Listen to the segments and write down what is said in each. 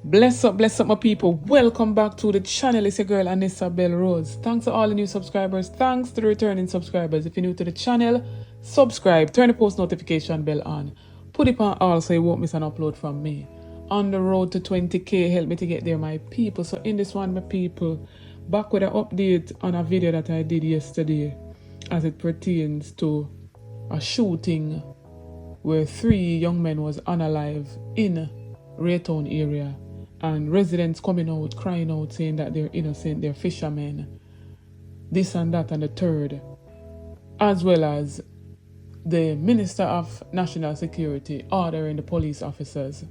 Bless up my people. Welcome back to the channel. It's your girl Anissa Bell Rose. Thanks to all the new subscribers. Thanks to the returning subscribers. If you're new to the channel, subscribe, turn the post notification bell on, put it on all so you won't miss an upload from me. On the road to 20k, help me to get there, my people. So in this one, my people, back with an update on a video that I did yesterday as it pertains to a shooting where 3 young men was unalive in Raetown area. And residents coming out, crying out, saying that they're innocent, they're fishermen, this and that and the third. As well as the Minister of National Security ordering the police officers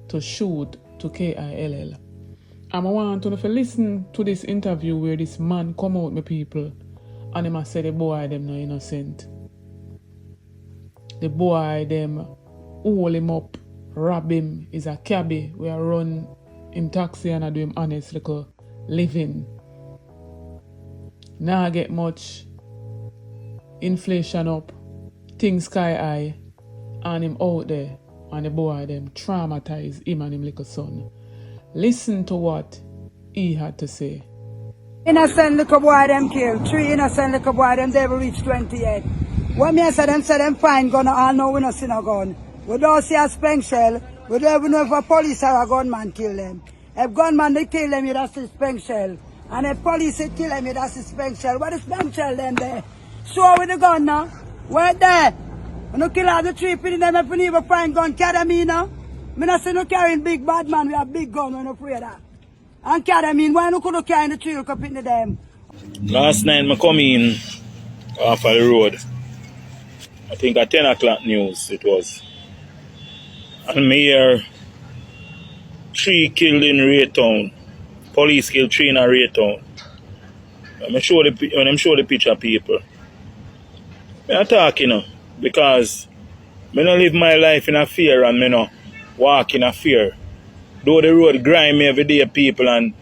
to shoot to KILL. And I want to listen to this interview where this man come out, my people, and him say the boy them no innocent. The boy them hold him up, rob him, is a cabbie. We are run him taxi and I do him honest little living. Now get much inflation up, things sky high, and him out there, and the boy them traumatize him and him little son. Listen to what he had to say. Innocent little boy them killed. 3 innocent little boy them never reach 20 yet. When me say them fine gun, all know we no see no gun. We don't see a spring shell. We don't even know if a police or a gunman kill them. If gunman they kill them, that's the spring shell. And if police they kill them, that's the spring shell. What is spring shell them there? Show with the gun now. Where there? We no kill all the 3 people them if we never find gun carry me now. Me not say no carrying big bad man, we have big gun, we no afraid of that. And carry me, why no could carry the 3 up in them? Last night I come in off of the road. I think at 10 o'clock news it was. And me hear 3 killed in Raetown. Police killed 3 in a Raetown. When them show the picture people, I talk, because I don't live my life in a fear and I don't walk in a fear. Though the road grind me every day, people, and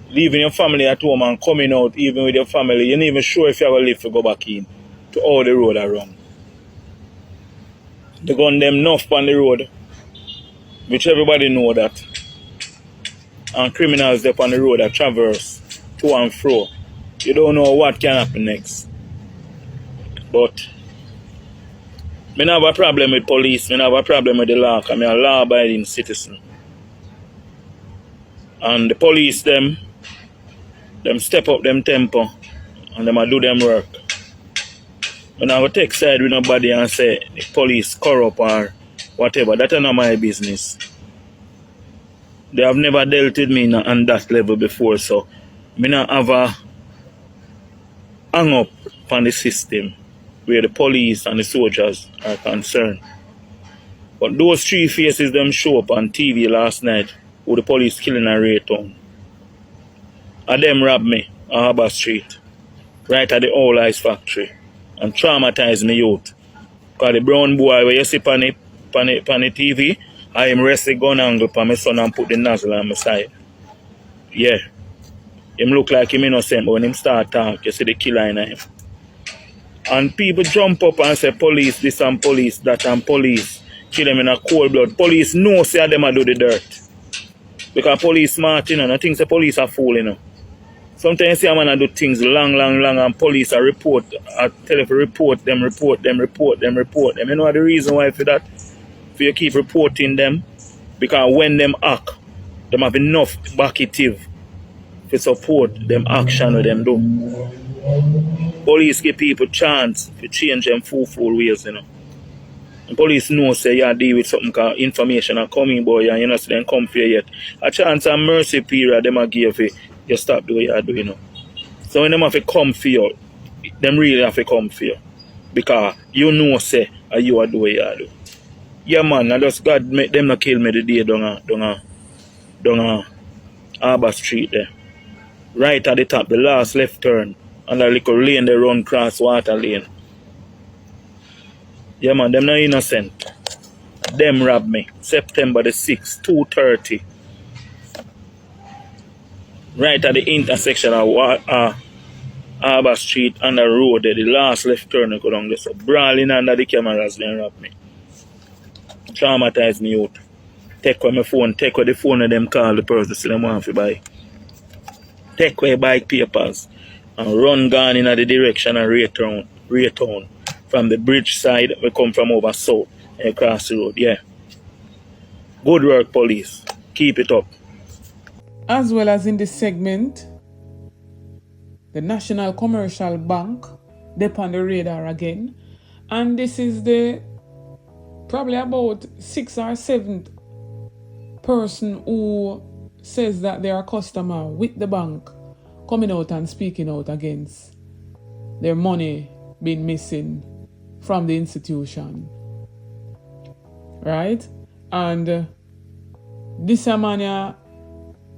leaving your family at home and coming out even with your family, you're not even sure if you're going to live to go back in to all the road around. They gun them enough on the road, which everybody know that. And criminals up on the road that traverse to and fro. You don't know what can happen next. But I don't have a problem with police, I don't have a problem with the law, because I'm a law-abiding citizen. And the police them step up them tempo and them do them work. When I go take side with nobody and say the police corrupt or whatever, that's not my business. They have never dealt with me on that level before, so I don't have a hang up on the system where the police and the soldiers are concerned. But those 3 faces them show up on TV last night with the police killing a Raetown. And them robbed me on Harbour Street, right at the All Ice factory, and traumatized me youth. Because the brown boy where you see on the TV, I am rest the gun angle for my son and put the nozzle on my side. Yeah. Him look like him innocent, but when him start talk, you see the killer in him. And people jump up and say police this and police that and police kill them in a cold blood. Police know say them a do the dirt. Because police smart, and I think the police are fool, Sometimes you see a man do things long, and police are report, tell if you report them. You know the reason why for that? For you keep reporting them, because when them act, them have enough backative to support them action with them do. Police give people chance to change them fool ways, And police know say you deal with something called information are coming, boy, and you know, so they come for you yet. A chance and mercy period them a give you stop doing what you do, So when them have to come for you, them really have to come for you. Because you know say you are doing what you do. Yeah man, I just God make them not kill me the day down Harbour Street there. Right at the top, the last left turn, and that little lane they run cross water lane. Yeah man, them not innocent. Them robbed me. September the 6th, 2:30. Right at the intersection of Harbour Street and the road there, the last left turn I go down there. So brawling under the cameras, then robbed me. Traumatized me out. Take away my phone, take away the phone of them call the person say them want to buy. Take away bike papers and run gone in the direction of Raetown. From the bridge side, we come from over south and across the road. Yeah. Good work, police. Keep it up. As well as in this segment, the National Commercial Bank, they're on the radar again. And this is the probably about 6th or 7th person who says that they are a customer with the bank coming out and speaking out against their money being missing from the institution. Right? And this man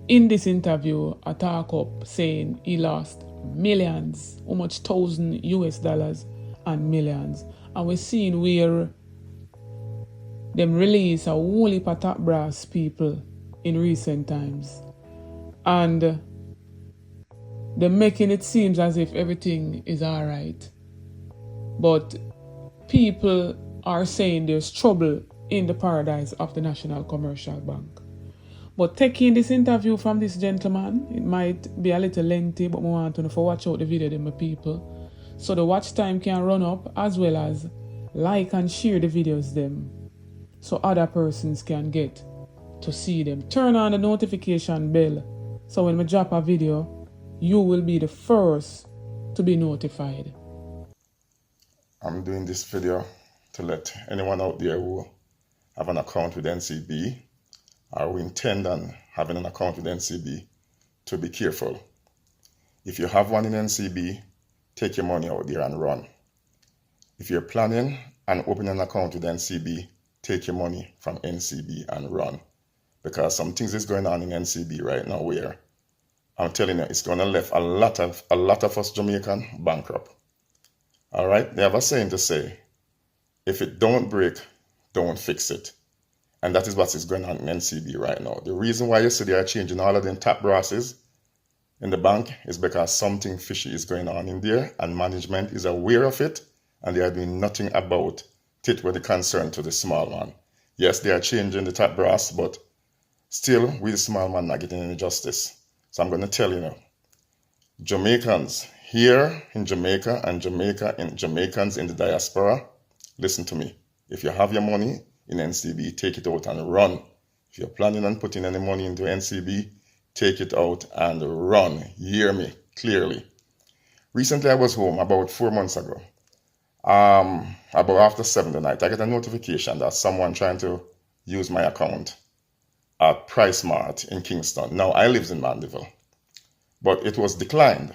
in this interview a talk up saying he lost millions, how much $1,000 and millions. And we're seeing where them release a whole heap of top brass people in recent times. And they're making it seem as if everything is alright. But people are saying there's trouble in the paradise of the National Commercial Bank. But taking this interview from this gentleman, it might be a little lengthy, but I want to watch out the video, my people. So the watch time can run up, as well as like and share the videos them, so other persons can get to see them. Turn on the notification bell, so when I drop a video, you will be the first to be notified. I'm doing this video to let anyone out there who have an account with NCB or who intend on having an account with NCB to be careful. If you have one in NCB, take your money out there and run. If you're planning on opening an account with NCB, take your money from NCB and run. Because some things is going on in NCB right now where I'm telling you, it's going to leave a lot of us Jamaican bankrupt. All right? They have a saying to say, if it don't break, don't fix it. And that is what is going on in NCB right now. The reason why you see they are changing all of them top brasses in the bank is because something fishy is going on in there and management is aware of it and they are doing nothing about it with the concern to the small man. Yes, they are changing the top brass, but still, we the small man not getting any justice. So I'm going to tell you now, Jamaicans here in Jamaica and Jamaicans in the diaspora, listen to me. If you have your money in NCB, take it out and run. If you're planning on putting any money into NCB, take it out and run. Hear me clearly. Recently, I was home about 4 months ago. About after 7 the night, I get a notification that someone trying to use my account at Price Mart in Kingston. Now, I live in Mandeville, but it was declined.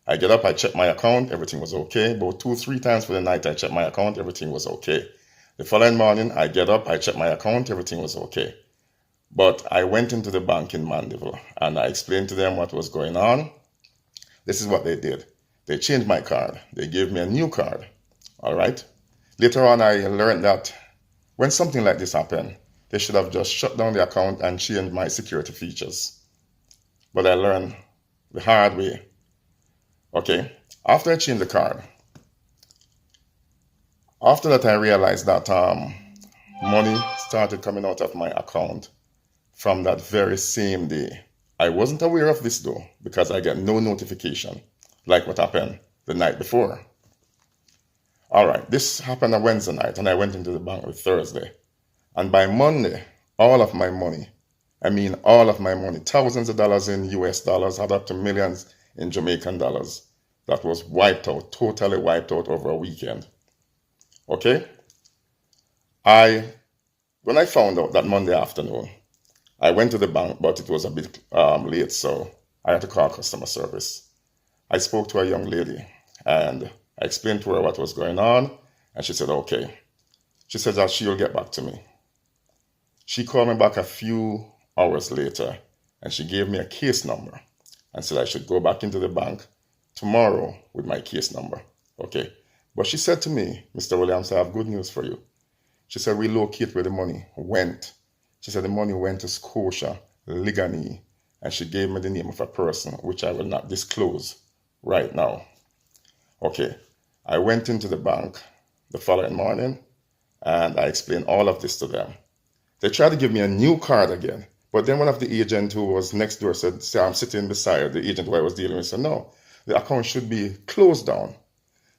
I get up, I check my account, everything was okay. About 2-3 times for the night, I check my account, everything was okay. The following morning, I get up, I check my account, everything was okay. But I went into the bank in Mandeville and I explained to them what was going on. This is what they did. They changed my card. They gave me a new card. All right. Later on, I learned that when something like this happened, they should have just shut down the account and changed my security features. But I learned the hard way. Okay. After I changed the card, after that, I realized that money started coming out of my account from that very same day. I wasn't aware of this though, because I get no notification like what happened the night before. All right, this happened on Wednesday night and I went into the bank on Thursday. And by Monday, all of my money, thousands of dollars in US dollars, add up to millions in Jamaican dollars, that was wiped out, totally wiped out over a weekend. Okay? When I found out that Monday afternoon, I went to the bank, but it was a bit late, so I had to call customer service. I spoke to a young lady and I explained to her what was going on, and she said, okay. She said that she'll get back to me. She called me back a few hours later and she gave me a case number and said I should go back into the bank tomorrow with my case number. Okay. But she said to me, Mr. Williams, I have good news for you. She said, we locate where the money went. She said the money went to Scotia, Ligani, and she gave me the name of a person, which I will not disclose right now. Okay, I went into the bank the following morning, and I explained all of this to them. They tried to give me a new card again. But then one of the agent who was next door said, "See, I'm sitting beside the agent who I was dealing with." Said, "No, the account should be closed down."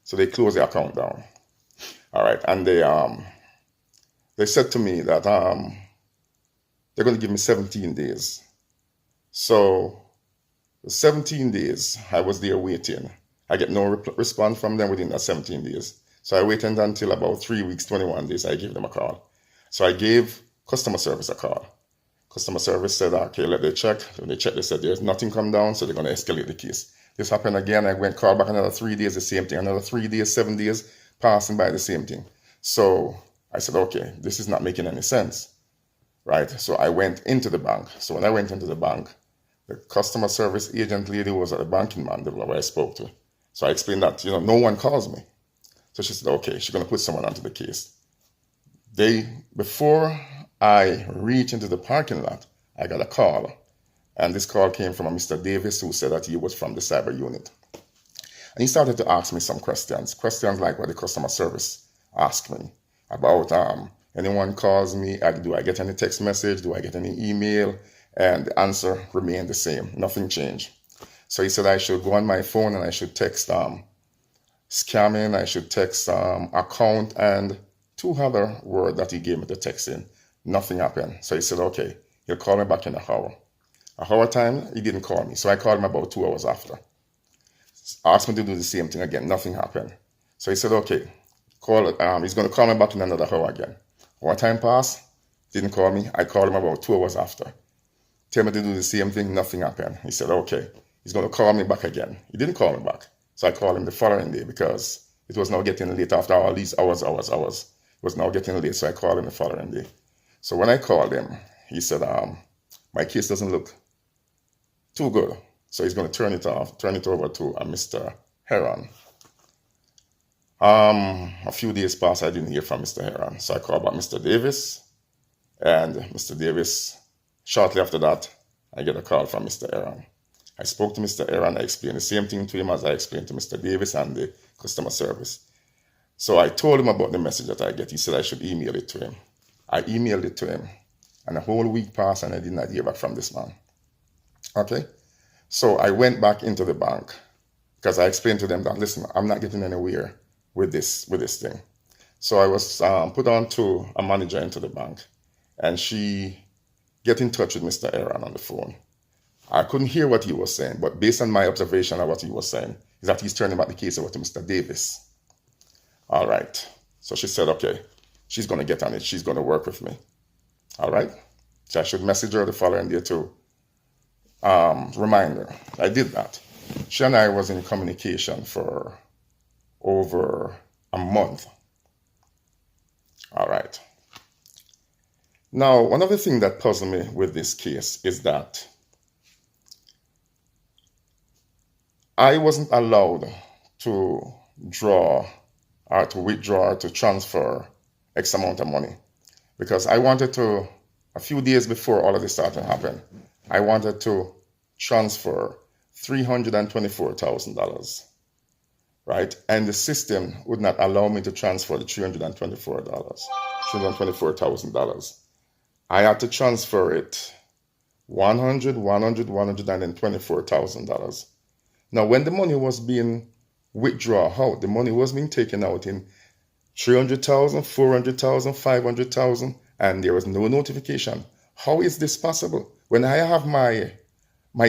So they closed the account down. All right. And they said to me that they're going to give me 17 days. So 17 days, I was there waiting. I get no response from them within that 17 days. So I waited until about 3 weeks, 21 days, I gave them a call. So I gave customer service a call. Customer service said, "Okay, let them check." When they checked, they said there's nothing come down, so they're going to escalate the case. This happened again. I went call back another 3 days, the same thing. Another 3 days, 7 days, passing by the same thing. So I said, okay, this is not making any sense, right? So I went into the bank. So when I went into the bank, the customer service agent lady was at the banking man, the one I spoke to. So I explained that, no one calls me. So she said, okay, she's going to put someone onto the case. Before I reached into the parking lot, I got a call. And this call came from a Mr. Davis, who said that he was from the cyber unit. And he started to ask me some questions like what the customer service asked me about. Anyone calls me, do I get any text message? Do I get any email? And the answer remained the same. Nothing changed. So he said I should go on my phone and I should text scamming, I should text account, and 2 other words that he gave me to text in. Nothing happened. So he said, okay, he'll call me back in an hour. An hour time, he didn't call me. So I called him about 2 hours after. Asked me to do the same thing again. Nothing happened. So he said, okay, he's going to call me back in another hour again. Hour time passed, didn't call me. I called him about 2 hours after. Tell me to do the same thing. Nothing happened. He said, okay, he's going to call me back again. He didn't call me back. So I called him the following day because it was now getting late after all these hours. It was now getting late. So I called him the following day. So when I called him, he said, my case doesn't look too good. So he's going to turn it over to Mr. Heron. A few days passed, I didn't hear from Mr. Heron. So I called back Mr. Davis. And Mr. Davis, shortly after that, I get a call from Mr. Heron. I spoke to Mr. Heron. I explained the same thing to him as I explained to Mr. Davis and the customer service. So I told him about the message that I get. He said I should email it to him. I emailed it to him. And a whole week passed and I did not hear back from this man. Okay? So I went back into the bank because I explained to them that, listen, I'm not getting anywhere with this thing. So I was put on to a manager into the bank, and she get in touch with Mr. Aaron on the phone. I couldn't hear what he was saying, but based on my observation of what he was saying, is that he's turning back the case over to Mr. Davis. All right. So she said, okay, she's going to get on it. She's going to work with me. All right. So I should message her the following day to remind her. I did that. She and I was in communication for over a month. All right. Now, one of the things that puzzled me with this case is that I wasn't allowed to draw or to withdraw or to transfer X amount of money because I wanted to, a few days before all of this started to happen, I wanted to transfer $324,000, right? And the system would not allow me to transfer the $324,000. I had to transfer it $124,000. Now, when the money was being withdrawn out, the money was being taken out in $300,000, $400,000, $500,000, and there was no notification. How is this possible? When I have my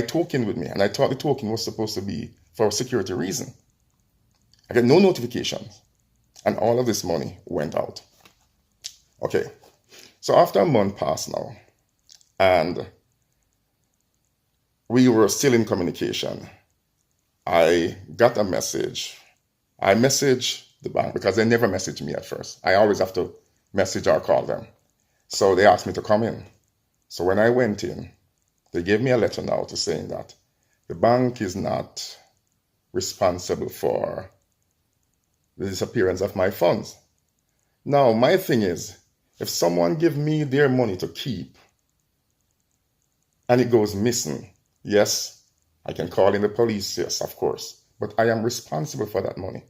token with me, and I thought the token was supposed to be for a security reason, I get no notifications, and all of this money went out. Okay, so after a month passed now, and we were still in communication, I got a message. I messaged the bank because they never messaged me at first. I always have to message or call them. So they asked me to come in. So when I went in, they gave me a letter now to saying that the bank is not responsible for the disappearance of my funds. Now, my thing is, if someone give me their money to keep and it goes missing, yes, I can call in the police, yes, of course, but I am responsible for that money.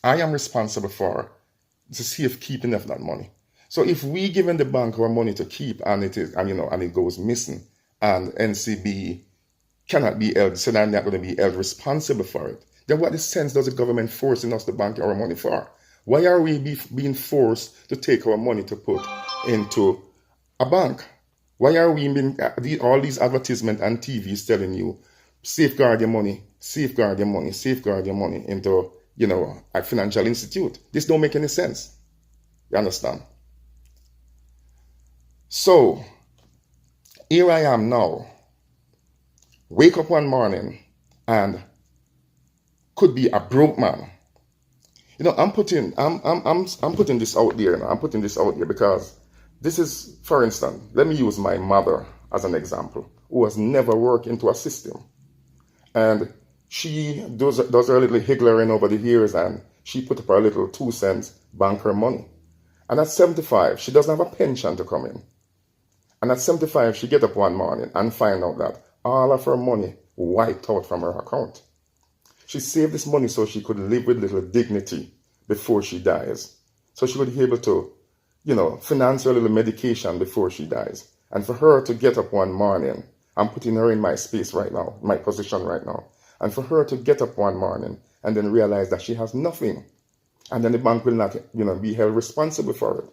I am responsible for the safekeeping of that money. So if we given the bank our money to keep and it goes missing, and NCB cannot be held, so they're not going to be held responsible for it, then what sense does the government forcing us to bank our money for? Why are we being forced to take our money to put into a bank? Why are we being all these advertisements and TVs telling you safeguard your money, safeguard your money, safeguard your money into a financial institute? This don't make any sense. You understand? So here I am now. Wake up one morning and could be a broke man. I'm putting this out there. I'm putting this out there because this is, for instance, let me use my mother as an example, who has never worked into a system. And she does her little higgling over the years, and she put up her little 2 cents, bank her money. And at 75, she doesn't have a pension to come in. And at 75, she get up one morning and find out that all of her money wiped out from her account. She saved this money so she could live with little dignity before she dies. So she would be able to, finance her little medication before she dies. And for her to get up one morning, I'm putting her in my space right now, my position right now. And for her to get up one morning and then realize that she has nothing, and then the bank will not, be held responsible for it.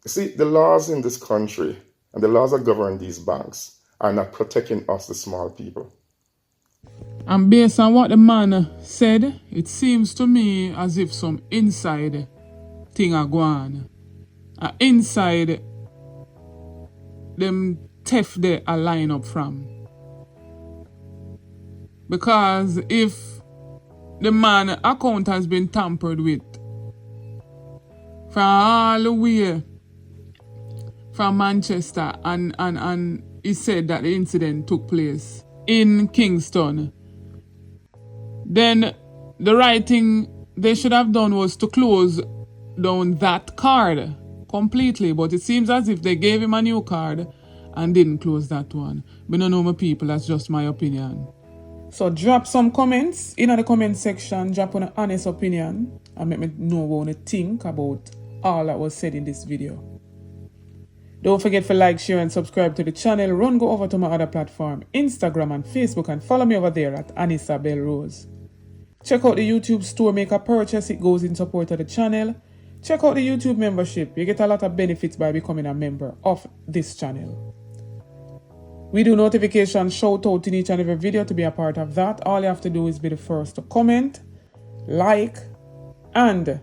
You see, the laws in this country and the laws that govern these banks are not protecting us, the small people. And based on what the man said, it seems to me as if some inside thing are going on. Inside them theft they are line up from. Because if the man account has been tampered with from all the way from Manchester and he said that the incident took place in Kingston, then the right thing they should have done was to close down that card completely. But it seems as if they gave him a new card and didn't close that one. But no know my people, that's just my opinion. So drop some comments in the comment section, drop an honest opinion and make me know what you think about all that was said in this video. Don't forget to like, share and subscribe to the channel. Run go over to my other platform, Instagram and Facebook, and follow me over there at R0bbed. Check out the YouTube store, make a purchase, it goes in support of the channel. Check out the YouTube membership, you get a lot of benefits by becoming a member of this channel. We do notification shout out in each and every video. To be a part of that, all you have to do is be the first to comment, like, and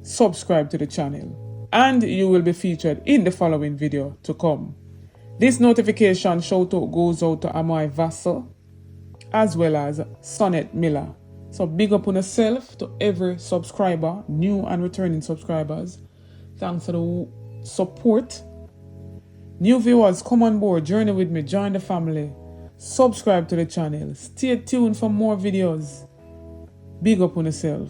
subscribe to the channel. And you will be featured in the following video to come. This notification shout out goes out to Amoy Vassal as well as Sonnet Miller. So big up on yourself to every subscriber, new and returning subscribers. Thanks for the support. New viewers, come on board, journey with me, join the family. Subscribe to the channel. Stay tuned for more videos. Big up on yourself.